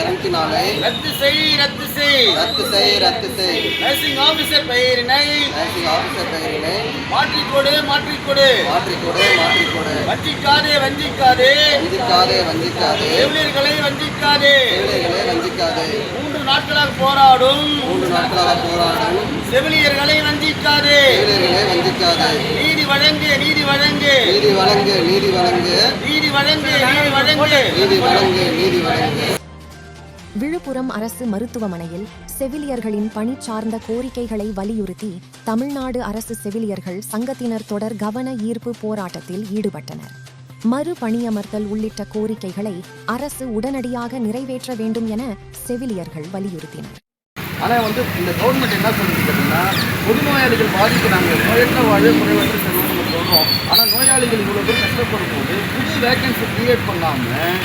இறங்கினாலே ரத்து செய் nursing officer பெயரினை மாற்றிக்கொடு வஞ்சிக்காதே செவிலியர்களை வஞ்சிக்காதே 3 நாட்களாக போராடும் செவிலியர்களை வஞ்சிக்காதே நீதி வழங்கு விழுப்புரம் அரசு மருத்துவமனையில் செவிலியர்களின் பணி சார்ந்த கோரிக்கைகளை வலியுறுத்தி தமிழ்நாடு அரசு செவிலியர்கள் சங்கத்தினர் தொடர் கவன ஈர்ப்பு போராட்டத்தில் ஈடுபட்டனர். மறுபணியமர்த்தல் உள்ளிட்ட கோரிக்கைகளை அரசு உடனடியாக நிறைவேற்ற வேண்டும் என செவிலியர்கள் வலியுறுத்தினர். ஆனால் இந்த கவர்மெண்ட் என்ன சொல்லியிருக்குன்னா, பொது நோயாளிகள் பாதிக்கிறாங்க, நோயற்ற வாழ்வே குறைவற்ற செல்வம் நம்ம சொல்கிறோம். ஆனால் நோயாளிகள் இவ்வளோ பேர் கஷ்டப்படும் போது புது வேக்கன்சி கிரியேட் பண்ணாமல்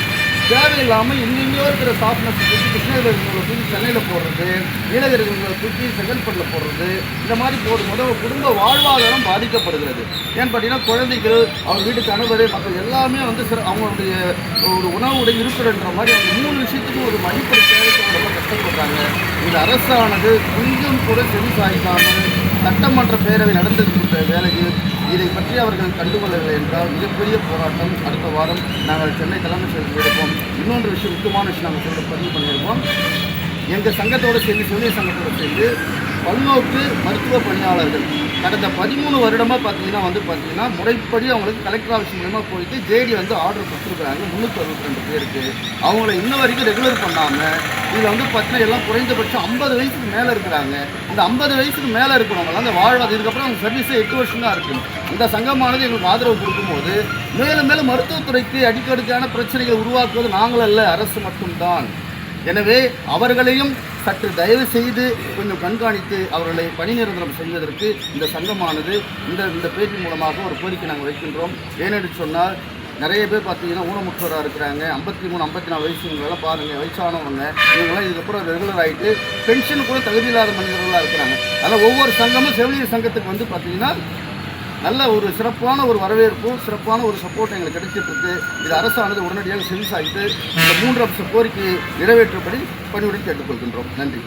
தேவையில்லாமல் எங்கெங்கேயோ இருக்கிற சாஃப்ட்னஸ் தூக்கி கிருஷ்ணகிரி தூக்கி சென்னையில் போடுறது, நீலகிரிகளை தூக்கி செங்கல்பட்டில் போடுறது, இந்த மாதிரி போடும்போது ஒரு குடும்ப வாழ்வாதாரம் பாதிக்கப்படுகிறது. ஏன்னு பார்த்தீங்கன்னா குழந்தைகள், அவங்க வீட்டு கணவர், மக்கள் எல்லாமே அவங்களுடைய ஒரு உணவுடைய இருப்பிடன்ற மாதிரி அவங்க 3 விஷயத்துக்கும் ஒரு அடிப்படை தேவைக்கு ரொம்ப கஷ்டப்படுறாங்க. இந்த அரசானது கொஞ்சம் கூட செவி சாய்க்காமல் சட்டமன்ற பேரவை நடந்திருக்கின்ற வேலையில் இதை பற்றி அவர்கள் கண்டுகொள்ளவில்லை என்றால் மிகப்பெரிய போராட்டம் அடுத்த வாரம் நாங்கள் சென்னை தலைமைச் செயலகத்தில் எடுப்போம். இன்னொன்று விஷயம், முக்கியமான விஷயம் நாங்கள் பதிவு பண்ணியிருக்கோம். எங்கள் சங்கத்தோடு சேர்ந்து, செவிலியர் சங்கத்தோடு சேர்ந்து பல்நோக்கு மருத்துவ பணியாளர்கள் கடந்த 13 வருடமாக பார்த்தீங்கன்னா முறைப்படி அவங்களுக்கு கலெக்டர் ஆஃபீஸ் மூலமாக போயிட்டு ஜேடி ஆர்டர் கொடுத்துருக்குறாங்க 362 பேருக்கு. அவங்கள இன்ன வரைக்கும் ரெகுலர் பண்ணாமல் இதில் பார்த்தீங்கன்னா எல்லாம் குறைந்தபட்சம் 50 வயசுக்கு மேலே இருக்கிறாங்க. இந்த 50 வயசுக்கு மேலே இருக்கிறவங்களாம் அந்த வாழ்வாது இதுக்கப்புறம் அவங்க சர்வீஸே 8 வருஷம் தான் இருக்குது. இந்த சங்கமானது எங்களுக்கு ஆதரவு கொடுக்கும்போது மேலும் மேலும் மருத்துவத்துறைக்கு அடிக்கடிக்கான பிரச்சனைகளை உருவாக்குவது நாங்கள் அல்ல, அரசு மட்டும்தான். எனவே அவர்களையும் சற்று தயவு செய்து கொஞ்சம் கண்காணித்து அவர்களை பணி நிரந்தரம் செய்வதற்கு இந்த சங்கமானது இந்த பேட்டி மூலமாக ஒரு கோரிக்கை நாங்கள் வைக்கின்றோம். ஏனென்று சொன்னால் நிறைய பேர் பார்த்தீங்கன்னா ஊனமுற்றோராக இருக்கிறாங்க. 53, 54 வயசுங்களெல்லாம் பாருங்கள், வயசானவங்க இவங்களாம் இதுக்கப்புறம் ரெகுலர் ஆகிட்டு பென்ஷன் கூட தகுதி இல்லாத மனிதர்களாக இருக்கிறாங்க. அதனால் ஒவ்வொரு சங்கமும் செவிலியர் சங்கத்துக்கு பார்த்தீங்கன்னா நல்ல ஒரு சிறப்பான ஒரு வரவேற்பும் சிறப்பான ஒரு சப்போர்ட் எங்களுக்கு கிடைச்சிட்டு. இது அரசானது உடனடியாக செவிசாய்த்து இந்த 3 அம்ச கோரிக்கையை நிறைவேற்றபடி பணியுடன் கேட்டுக்கொள்கின்றோம். நன்றி.